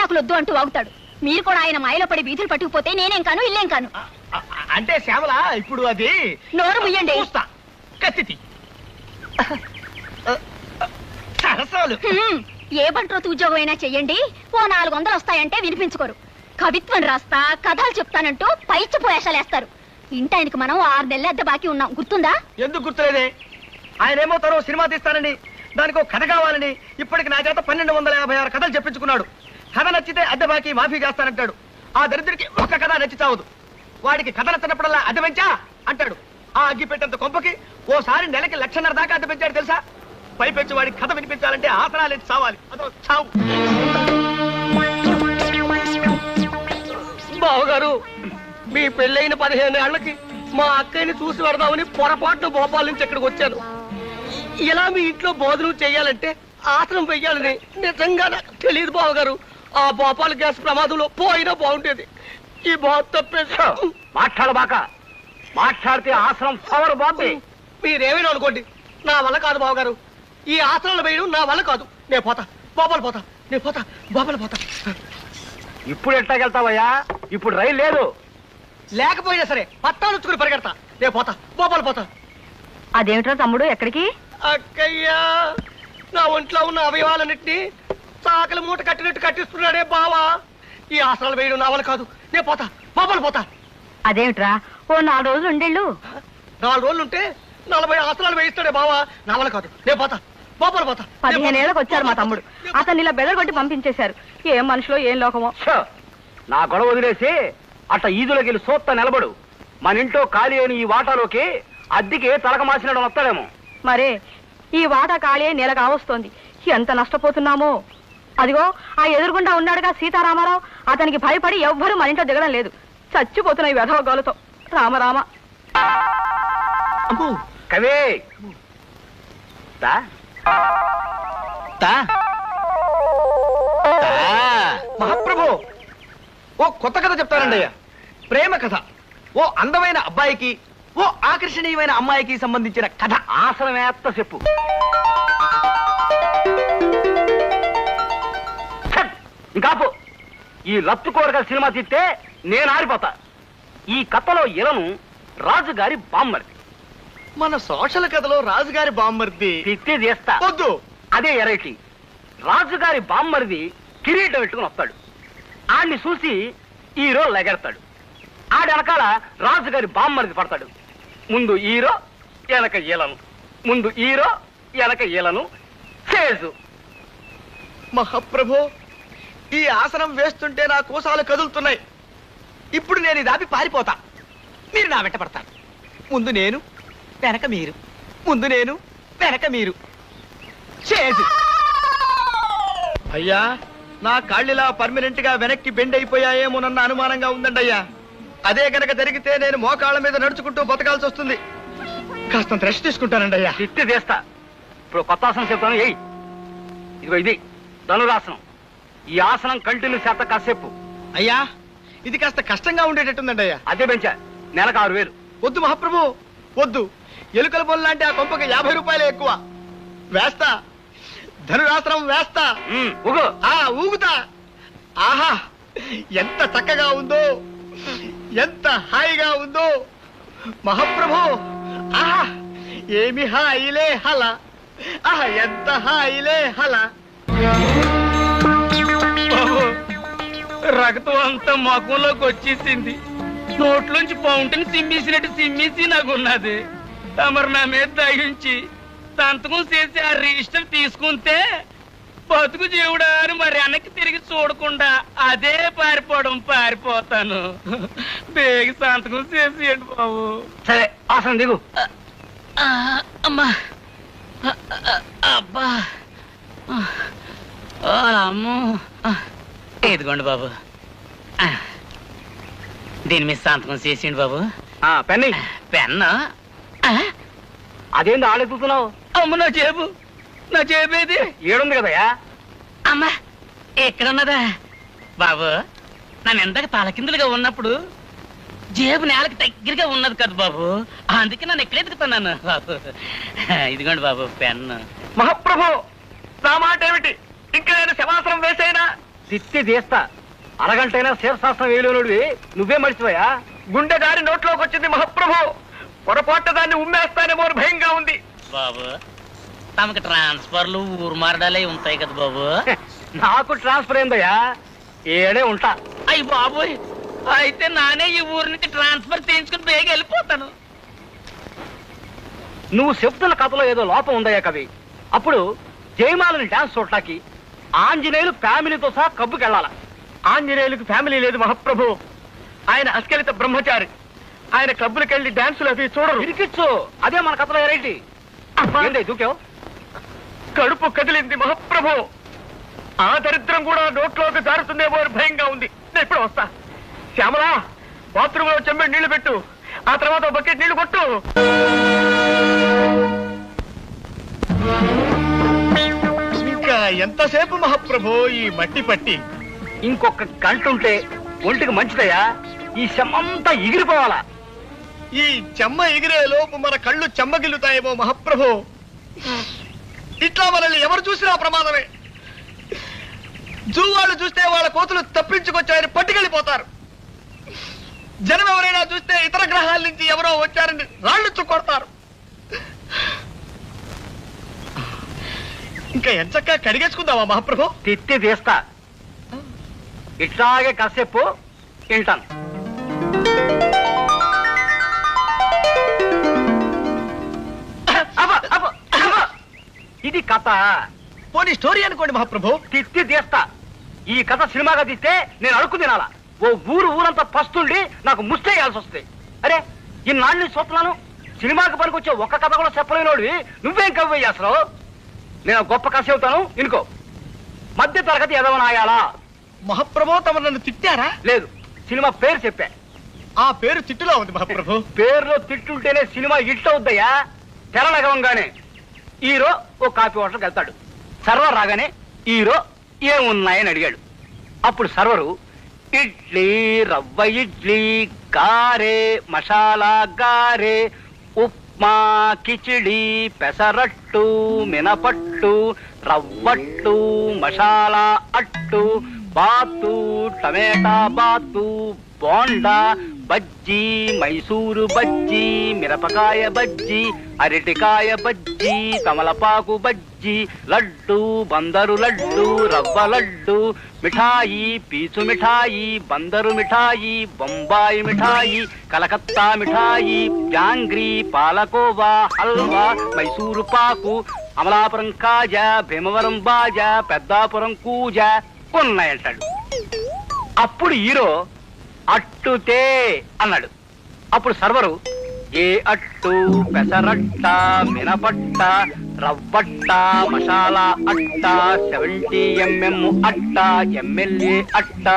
విడాకులు వద్దు అంటూ వాగుతాడు. మీరు కూడా ఆయన మాయలో పడి వీధులు పట్టుకుపోతే నేనేం కాను ఇల్లేం కాను. అంటే శ్యామల ఇప్పుడు అది నోరు ముయ్యండి. కత్తి సరసాలు. ఏ బంట్రోతు ఉద్యోగం అయినా చెయ్యండి, ఓ 400 వస్తాయంటే వినిపించుకోరు. కవిత్వం రాస్తా కథలు చెప్తానంటూ పైచిపోయేషాలేస్తారు. ఇంటి ఆయనకు మనం 6 నెలల అద్దె బాకీ ఉన్నాం, గుర్తుందా? ఎందుకు గుర్తులేదే? ఆయనేమో తను సినిమా తీస్తానని, దానికి ఒక కథ కావాలని ఇప్పటికి నా చేత 1256 కథలు చెప్పించుకున్నాడు. కథ నచ్చితే అద్దె బాకీ మాఫీ చేస్తానంటాడు. ఆ దరిద్రుడికి ఒక కథ నచ్చి చావదు. వాడికి కథ నచ్చినప్పుడల్లా అద్దె పెంచా అంటాడు. ఆ అగ్గి పెట్టేంత కొంపకి ఓసారి నెలకి 1,50,000 దాకా అద్దె పెంచాడు తెలుసా? పైపెచ్చి వాడికి కథ వినిపించాలంటే ఆసనాలు ఎత్తి చావాలి. అదో చావు. బావగారు, మీ పెళ్ళైన 15 ఏళ్లకి మా అక్కయ్యని చూసి పెడదామని పొరపాటున భోపాల్ నుంచి ఇక్కడికి వచ్చాను. ఇలా మీ ఇంట్లో భోజనం చెయ్యాలంటే ఆసనం వెయ్యాలని నిజంగా నాకు తెలియదు బావగారు. ఆ భోపాల్ గ్యాస్ ప్రమాదంలో పోయినా బాగుండేది. ఈ బాధ తప్పేసి మాట్లాడబాక. మాట్లాడితే ఆసనం పవర్ బాబు. మీరేమైనా అనుకోండి, నా వల్ల కాదు బావగారు. ఈ ఆసనాలు వేయడం నా వల్ల కాదు. నేను పోతా, భోపాల్ పోతా. నేను పోతా, భోపాల్ పోతా. ఇప్పుడు ఎట్లాగెళ్తావయ్యా? ఇప్పుడు రైలు లేదు. లేకపోయినా సరే పట్టాలు వచ్చుకుని పరిగెడతా. నేను పోతా, భోపాల్ పోతా. అదేమిట్రా తమ్ముడు, ఎక్కడికి? అక్కయ్యా, నా ఒంట్లో ఉన్న అవయవాలన్నింటినీ చాకలి మూట కట్టినట్టు కట్టిస్తున్నాడే బావా. ఈ ఆసనాలు వేయడం నా వల్ల కాదు. నేను పోతా, భోపాల్ పోతా. అదేమిట్రా, ఓ 4 రోజులు ఉండేళ్ళు. 4 రోజులు ఉంటే 40 ఆసనాలు వేయిస్తాడే బావా. నా వల్ల కాదు. నేను పోతా, భోపాల్ పోతా. 15 ఏళ్ళకి వచ్చారు మా తమ్ముడు. అతన్ని ఇలా బెదరగొట్టి పంపించేశారు. ఏం మనుషులో ఏం లోకమో. నా గొడవ వదిలేసి అట్ట ఈదులోకి వెళ్ళి సోత్త నిలబడు. మన ఇంట్లో ఖాళీ అయిన ఈ వాటాలోకి అద్దెకి తలక మార్చినట్టు వస్తాడేమో. మరే ఈ వాటా ఖాళీ అయి నెల కావస్తోంది. ఎంత నష్టపోతున్నామో. అదిగో ఆ ఎదురుగుండా ఉన్నాడుగా సీతారామారావు, అతనికి భయపడి ఎవ్వరూ మన ఇంట్లో దిగడం లేదు. చచ్చిపోతున్నాయి వెధవ గోలతో. రామరామ. కవే మహాప్రభు, ఓ కొత్త కథ చెప్తానండి అయ్యా. ప్రేమ కథ. ఓ అందమైన అబ్బాయికి, ఓ ఆకర్షణీయమైన అమ్మాయికి సంబంధించిన కథ. ఆసనమేత్త చెప్పు. ఇంకాపు. ఈ లత్తుకోరగా సినిమా తీస్తే నేను ఆరిపోతా. ఈ కథలో ఇలను రాజుగారి బామ్మర్ది. మన సోషల్ కథలో రాజుగారి బామ్మర్ది తిత్తి చేస్తా. వద్దు. అదే ఎరైటీ. రాజుగారి బామ్మరిది కిరీటం పెట్టుకుని వస్తాడు. ఆడిని చూసి హీరో లెగెడతాడు. ఆడి వెనకాల రాజుగారి బామ్మరిది పడతాడు. ముందు హీరో, వెనక ఈలను. ముందు హీరో, వెనక ఈలను. చేజు. మహాప్రభు, ఈ ఆసనం వేస్తుంటే నా కోసాలు కదులుతున్నాయి. ఇప్పుడు నేను ఇది ఆపి పారిపోతా. మీరు నా వెంట పడతారు. ముందు నేను, వెనక మీరు. ముందు నేను, వెనక మీరు. చేజు. అయ్యా, నా కాళ్ళిలా పర్మనెంట్ గా వెనక్కి బెండ్ అయిపోయాయేమోనన్న అనుమానంగా ఉందండి అయ్యా. అదే గనక జరిగితే నేను మోకాళ్ళ మీద నడుచుకుంటూ బతకాల్సి వస్తుంది. కాస్తంత రెస్ట్ తీసుకుంటానండి అయ్యా. తిత్తి చేస్తా. ఇప్పుడు కొత్త ఆసనం చెప్తాను. ఏయ్, ఇదిగో ఇది ధనురాసనం. ఈ ఆసనం కంటిన్యూ చేత కాసేపు. అయ్యా, ఇది కాస్త కష్టంగా ఉండేటట్టుందండి అయ్యా. అదే పెంచా. నెలకు 6,000. వద్దు మహాప్రభు, వద్దు. ఎలుకల పొలం లాంటి ఆ కొంపకి 50 రూపాయలే ఎక్కువ. వేస్తా, ధనురాసనం వేస్తా. ఊగుతా. ఆహా, ఎంత చక్కగా ఉందో, ఎంత హాయిగా ఉందో మహాప్రభు. ఆహా, ఏమి హాయిలే హల. ఆహా, ఎంత హాయిలే హల. రక్తం అంతా మకంలోకి వచ్చేసింది. నోట్లోంచి పౌంటింగ్ సిమ్మేసినట్టు సిమ్మేసి నాకున్నది. తమరు నా మీద దయించి సంతకం చేసి ఆ రిజిస్టర్ తీసుకుంటే బతుకు జీవుడా అని మరి వెనక్కి తిరిగి చూడకుండా అదే పారిపోతాను. బేగ సంతకం చేసేయండి బాబు. సరే, ఆసనం దిగు. అమ్మా, అబ్బా, అమ్మో. ఇదిగోండి బాబు, దీని మీద సంతకం చేసేయండి బాబు. పెన్ని. పెన్ను? అదేంటి ఆడెత్తుతున్నావు? అమ్మ, నా చేపేది ఏడుంది కదయా. అమ్మా, ఎక్కడున్నదా బాబు? నన్ను ఎంతగా తలకిందులుగా ఉన్నప్పుడు జేబు నేలకి దగ్గరగా ఉన్నది కదా బాబు, అందుకే నన్ను ఎక్కడ ఎదుగుతున్నాను బాబు. ఇదిగోండి బాబు పెన్ను. మహాప్రభు, నా మాట ఏమిటి? ఇంకా నేను శవాసనం వేసేనా? తిత్తి తీస్తా. అరగంటైనా శీర్షాస్త్రం వేయలేనుడివి నువ్వే మర్చిపోయా. గుండె దారి నోట్లోకి వచ్చింది మహాప్రభు. పొరపాటు దాన్ని ఉమ్మేస్తానేమో అని భయంగా ఉంది. బాబు తమకి ట్రాన్స్ఫర్లు ఊరు మారడాలే ఉంటాయి కదా బాబు. నాకు ట్రాన్స్ఫర్ అయిందయ్యా, ఏడే ఉంటా. అయ్యి బాబోయ్, అయితే నానే ఈ ఊరు నుంచి ట్రాన్స్ఫర్ చేయించుకుని బేగ వెళ్ళిపోతాను. నువ్వు చెప్తున్న కథలో ఏదో లోపం ఉందయ్యా కవి. అప్పుడు జయమాలని డాన్స్ చూడటానికి ఆంజనేయులు ఫ్యామిలీతో సహా కబ్బుకి వెళ్ళాల. ఆంజనేయులకు ఫ్యామిలీ లేదు మహాప్రభు. ఆయన అస్కలిత బ్రహ్మచారి. ఆయన క్లబ్బులకు వెళ్ళి డాన్సులు అవి చూడరు. ఇరికిచ్చు, అదే మన కథలో ఎరైటీ. ఏంటి దూకావు? కడుపు కదిలింది మహాప్రభు. ఆ దరిద్రం కూడా నోట్లోకి జారుతుందేమో అని భయంగా ఉంది. నేను ఇప్పుడు వస్తా. శ్యామలా, బాత్రూమ్ లో చెంబెడు నీళ్లు పెట్టు. ఆ తర్వాత బకెట్ నీళ్లు కొట్టు. ఇంకా ఎంతసేపు మహాప్రభు ఈ మట్టి పట్టి? ఇంకొక గంట ఉంటే ఒంటికి మంచిదయ్యా. ఈ శమంతా ఎగిరిపోవాలా. ఈ చెమ్మ ఎగిరే లోపు మన కళ్ళు చెమ్మగిల్లుతాయేమో మహాప్రభు. ఇట్లా మనల్ని ఎవరు చూసినా ప్రమాదమే. జూ వాళ్ళు చూస్తే వాళ్ళ కోతులు తప్పించుకొచ్చారని పట్టుకెళ్ళిపోతారు. జనం ఎవరైనా చూస్తే ఇతర గ్రహాల నుంచి ఎవరో వచ్చారని రాళ్ళు చుక్కొడతారు. ఇంకా ఎంచక్కా కడిగేసుకుందామా మహాప్రభు? తిత్తి తీస్తా. ఇట్లాగే కాసేపు తింటాను. ఇది కథ. పోనీ స్టోరీ అనుకోండి మహాప్రభు. తిత్తి తీస్తా. ఈ కథ సినిమాగా తీస్తే నేను అడుక్కు తినాలా. ఓ ఊరంతా పస్తుండి నాకు ముస్తేయాల్సి వస్తుంది. అరే ఇన్నాళ్ళు చూస్తున్నాను, సినిమాకి పనికొచ్చే ఒక్క కథ కూడా చెప్పలేనోడివి నువ్వేం కవ్వే చేస్తావు? నేను గొప్ప కథ చెబుతాను ఇనుకో. మధ్య తరగతి ఎదవనాయాలా. మహాప్రభు తమ నన్ను తిట్టారా? లేదు, సినిమా పేరు చెప్పా. ఆ పేరు తిట్టులో ఉంది మహాప్రభు. పేరులో తిట్టుంటేనే సినిమా హిట్ అవుద్దయ్యా. తెరలగవంగానే హీరో ఓ కాఫీ హోటల్కి వెళ్తాడు. సర్వర్ రాగానే హీరో ఏమున్నాయని అడిగాడు. అప్పుడు సర్వరు ఇడ్లీ, రవ్వ ఇడ్లీ, గారే, మసాలా గారే, ఉప్మా, కిచిడి, పెసరట్టు, మినపట్టు, రవ్వట్టు, మసాలా అట్టు, బాతు, టమేటా బాతు, బోండా, బజ్జీ, మైసూరు బజ్జీ, మిరపకాయ బజ్జీ, అరటికాయ బజ్జీ, తమలపాకు బజ్జీ, లడ్డు, బందరు లడ్డు, రవ్వ లడ్డు, మిఠాయి, పీచు మిఠాయి, బందరు మిఠాయి, బొంబాయి మిఠాయి, కలకత్తా మిఠాయి, జాంగ్రీ, పాలకోవా, హల్వా, మైసూరు పాకు, అమలాపురం కాజా, భీమవరం బాజా, పెద్దాపురం కూజా ఉన్నాయంటాడు. అప్పుడు హీరో అట్టుతే అన్నాడు. అప్పుడు సర్వరు ఏ అట్టు, పెసరట్ట, మినపట్ట, రవ్వట్ట, మసాలా అట్ట, 70 mm అట్ట, ఎమ్మెల్యే అట్ట,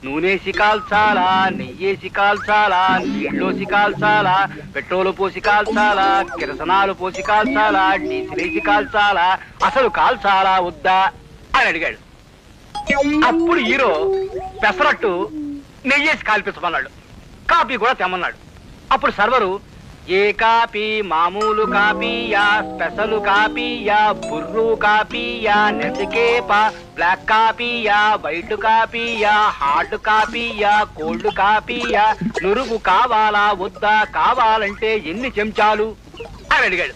నూనెసి కాల్చాలా, నెయ్యేసి కాల్చాలా, నీళ్ళోసి కాల్చాలా, పెట్రోలు పోసి కాల్చాలా, కిరసనాలు పోసి కాల్చాలా, డీజిలేసి కాల్చాలా, అసలు కాల్చాలా వద్దా అని అడిగాడు. అప్పుడు హీరో పెసరట్టు నెయ్యేసి కాల్పించమన్నాడు. కాపీ కూడా తెమ్మన్నాడు. అప్పుడు సర్వరు ఏ కాపీ, మామూలు కాపీయా, స్పెషల్ కాపీయా, బుర్రు కాపీయా, నెసికేపా, బ్లాక్ కాపీయా, వైట్ కాపీయా, హాట్ కాపీయా, కోల్డ్ కాపీయా, నురుగు కావాలా వద్దా, కావాలంటే ఎన్ని చెంచాలు అని అడిగాడు.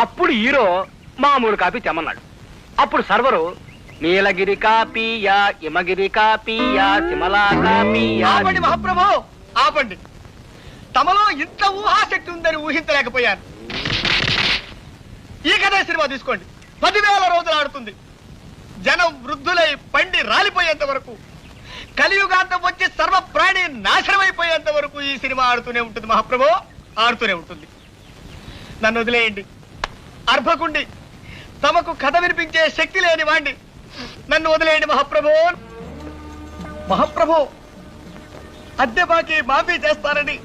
అప్పుడు హీరో మామూలు కాపీ తెమ్మన్నాడు. అప్పుడు సర్వరు నీలగిరి కాపీయా, హిమగిరి కాపీయా, సిమలా కాపీయా. ఆపండి మహాప్రభు, ఆపండి. తమలో ఇంత ఊహాశక్తి ఉందని ఊహించలేకపోయాను. ఈ కథ సినిమా తీసుకోండి, 10,000 రోజులు ఆడుతుంది. జనం వృద్ధులై పండి రాలిపోయేంత వరకు, కలియుగాంతం వచ్చి సర్వ ప్రాణి నాశనమైపోయేంత వరకు ఈ సినిమా ఆడుతూనే ఉంటుంది మహాప్రభు, ఆడుతూనే ఉంటుంది. నన్ను వదిలేయండి. అర్భకుండి, తమకు కథ వినిపించే శక్తి లేని వాణ్ణి, నన్ను వదిలేయండి మహాప్రభు. మహాప్రభు, అద్దె బాకీ మాఫీ చేస్తారని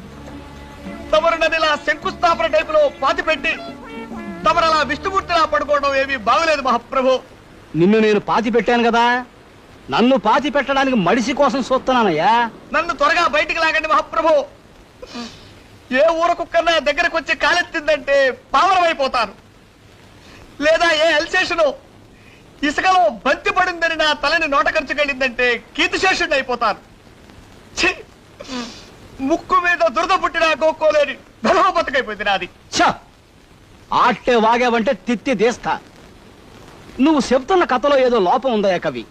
తమరు నన్ను ఇలా శంకుస్థాపన టైపులో పాతి పెట్టి తమరు అలా విష్ణుమూర్తిలా పడుకోవడం ఏమీ బాగలేదు మహాప్రభు. నిన్ను నేను పాతి పెట్టాను కదా, నన్ను పాతి పెట్టడానికి మడిసి కోసం చూస్తున్నానయ్యా. నన్ను త్వరగా బయటికి లాగండి మహాప్రభు. ఏ ఊర కుక్కన్నా దగ్గరకు వచ్చి కాలెత్తిందంటే పావనమైపోతాను. లేదా ఏ ఎల్సేషను ఇసుకలో బంతి పడిందని నా తలని నోట ఖర్చుకెళ్ళిందంటే కీర్తిశేషుడిని అయిపోతాను. ఛీ! ముక్కు మీద దురద పుట్టినా గోక్కోలేని బతకైపోయింది నాది. ఆట్టే వాగావంటే తిత్తి తీస్తా. నువ్వు చెప్తున్న కథలో ఏదో లోపం ఉందయ్యా కవి.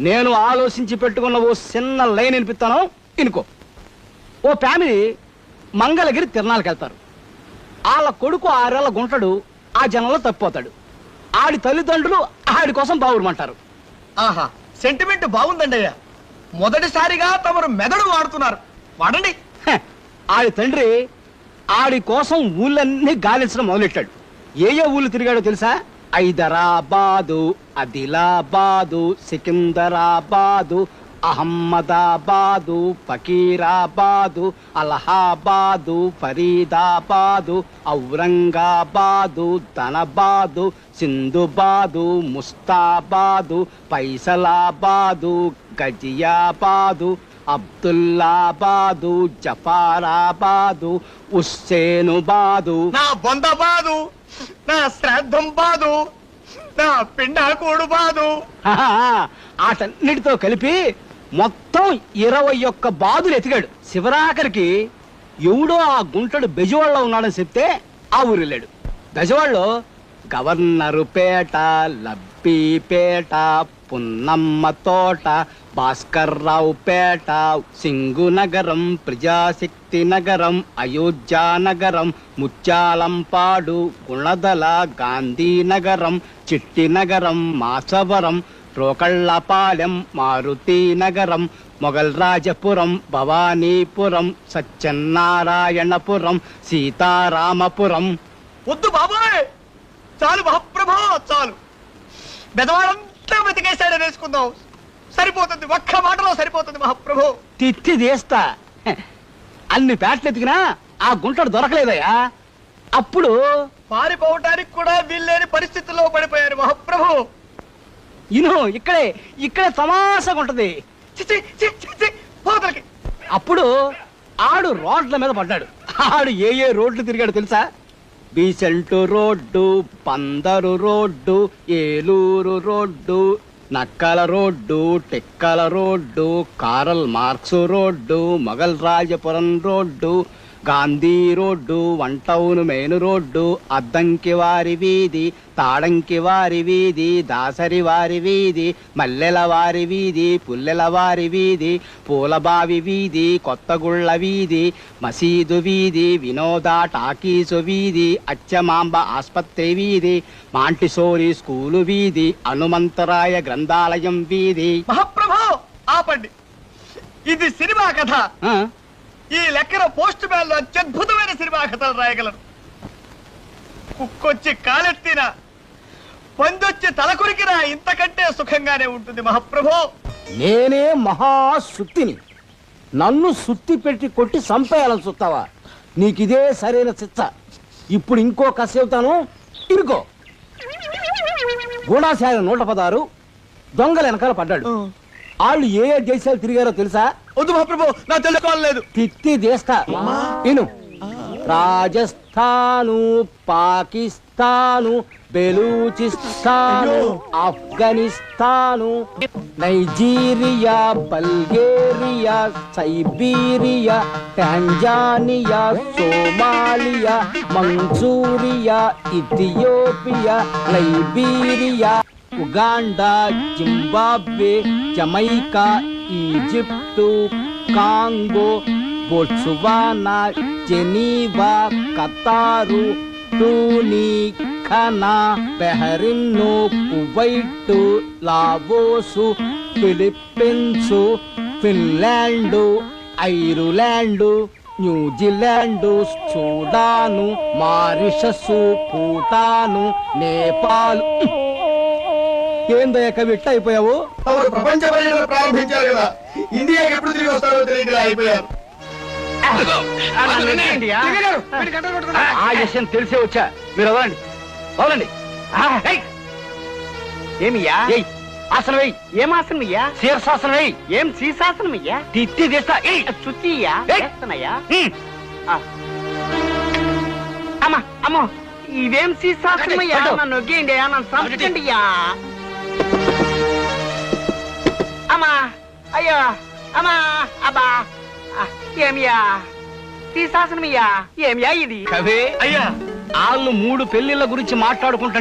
నేను ఆలోచించి పెట్టుకున్న ఓ చిన్న లైన్ వినిపిస్తాను, ఇనుకో. ఓ ఫ్యామిలీ మంగళగిరి తిరణాలకు వెళ్తారు. వాళ్ళ కొడుకు 6 ఏళ్ల గుంటడు ఆ జనంలో తప్పిపోతాడు. ఆడి తల్లిదండ్రులు ఆడి కోసం బావురమంటారు. ఆహా, సెంటిమెంట్ బాగుందండి అయ్యా. మొదటిసారిగా తమరు మెదడు వాడుతున్నారు. వాడండి. ఆడి తండ్రి ఆడి కోసం ఊళ్ళన్నీ గాలించడం మొదలెట్టాడు. ఏ ఊళ్ళు తిరిగాడో తెలుసా? హైదరాబాదు, ఆదిలాబాదు, సికింద్రాబాదు, అహ్మదాబాదు, ఫకీరాబాదు, అలహాబాదు, ఫరీదాబాదు, ఔరంగాబాదు, ధనబాదు, సింధుబాదు, ముస్తాబాదు, పైసలాబాదు, గజియాబాదు, అబ్దుల్లాబాదు, జఫారాబాదు, హుస్సేనుబాదు. నా బొందబాదు, నా శ్రాద్ధం బాదు, నా పిండాకోడు బాదు. ఆటన్నిటితో కలిపి మొత్తం 21 బాదులు ఎతికాడు. శివరాఖరికి ఎవడో ఆ గుంటడు బెజవాడలో ఉన్నాడని చెప్తే ఆ ఊరు వెళ్ళాడు. బెజవాడలో గవర్నరు పేట, లబ్బీపేట, పున్నమ్మ తోట, భాస్కర్రావు పేట, సింగు నగరం, ప్రజాశక్తి నగరం, అయోధ్య నగరం, ముత్యాలంపాడు, గుణదల, గాంధీనగరం, చిట్టి నగరం, మాచవరం, రోకళ్ళపాలెం, మారుతి నగరం, మొగల్ రాజపురం, భవానీపురం, సత్యనారాయణపురం, సీతారామపురం. వద్దు బాబోయ్, చాలు మహాప్రభో, చాలు. బెదవాడంతా వెతికేశాడని వేసుకుందాం. సరిపోతుంది, ఒక్క మాటలో సరిపోతుంది మహాప్రభో. తిత్తి తీస్తా. అన్ని పేటలు ఎతికినా ఆ గుంటడు దొరకలేదయ్యా. అప్పుడు పారిపోవటానికి కూడా వీల్లేని పరిస్థితుల్లో పడిపోయారు మహాప్రభు. ఇక్కడే తమాషగా ఉంటది. చి, చి, చి, చి, పోతలకి. అప్పుడు ఆడు రోడ్ల మీద పడ్డాడు. ఆడు ఏ రోడ్లు తిరిగాడు తెలుసా? బీసెంటు రోడ్డు, పందరు రోడ్డు, ఏలూరు రోడ్డు, నక్కల రోడ్డు, టెక్కల road, Karl Marx road, Mogal Rajapuram road, Gandhi road, one town main road, Addanki వారి వీధి, తాడంకి వారి వీధి, దాసరి వారి వీధి, మల్లెల వారి వీధి, పుల్లెల వారి వీధి, పూలబావి వీధి, కొత్తగుళ్ళ వీధి, మసీదు వీధి, వినోద టాకీసు వీధి, అచ్చమాంబ ఆస్పత్రి వీధి, మాంటిసోరి స్కూలు వీధి, హనుమంతరాయ గ్రంథాలయం వీధి. మహాప్రభు ఆపండి, ఇది సినిమా కథ. ఈ లెక్కన పోస్ట్ మ్యాన్ లో అత్యద్భుతమైన సినిమా కథలు రాయగలరు. కుక్కొచ్చి కాలెత్తినా, పందొచ్చి తలకురికినా ఇంతకంటే సుఖంగానే ఉంటుంది మహాప్రభు. నేనే మహాసుత్తిని. నన్ను సుత్తి పెట్టి కొట్టి సంపేయాలని చూస్తావా? నీకిదే సరైన చిచ్చ. ఇప్పుడు ఇంకో కథ చెబుతాను, ఇరుకో. గూఢాచార్య 116 దొంగల వెనకాల పడ్డాడు. వాళ్ళు ఏ దేశాలు తిరిగారో తెలుసా? వద్దు మహాప్రభు, నా తెలుసుకోలేదు. తిత్తి దేశా ఇను. Rajasthan, Pakistan, Baluchistan, Afghanistan, Nigeria, Bulgaria, Siberia, Tanzania, Somalia, Manchuria, Ethiopia, Liberia, Uganda, Zimbabwe, Jamaica, Egypt, Congo, Botswana, Geneva, Qatar, టూనీ, Ghana, Bahrain, Kuwait, Laos, Philippines, Finland, Ireland, New Zealand, Sudan, Mauritius, Bhutan, Nepal. ఏందయ్య కవి ఇట్ట అయిపోయావు? ప్రపంచ పర్యటన ప్రారంభించారు కదా, ఇండియాకి ఎప్పుడు తిరిగి వస్తారో తెలియదు, అయిపోయారు. ఆ విషయం తెలిసే వచ్చా. మీరు వదలండి, వదలండి. ఏమియ్యా? ఆసనం వెయ్యి. ఏం ఆసనం అయ్యా? శీర్షాసనం వెయ్యి. ఏం శీర్షాసనం అయ్యా? తిత్తి తీస్తా. చుట్టియ్యా? అమ్మా అమ్మో, ఇదేం శీర్షాసనమయ్యా? నన్ను నొగ్గేయండి, నన్ను సంపండి అయ్యా. అమ్మా, అయ్యో, అమ్మా, అబ్బా, ఏమియా శీర్షాసనమయ్యా? ఏమియా ఇది? కవే అయ్యా, వాళ్ళు 3 పెళ్లిళ్ళ గురించి మాట్లాడుకుంటా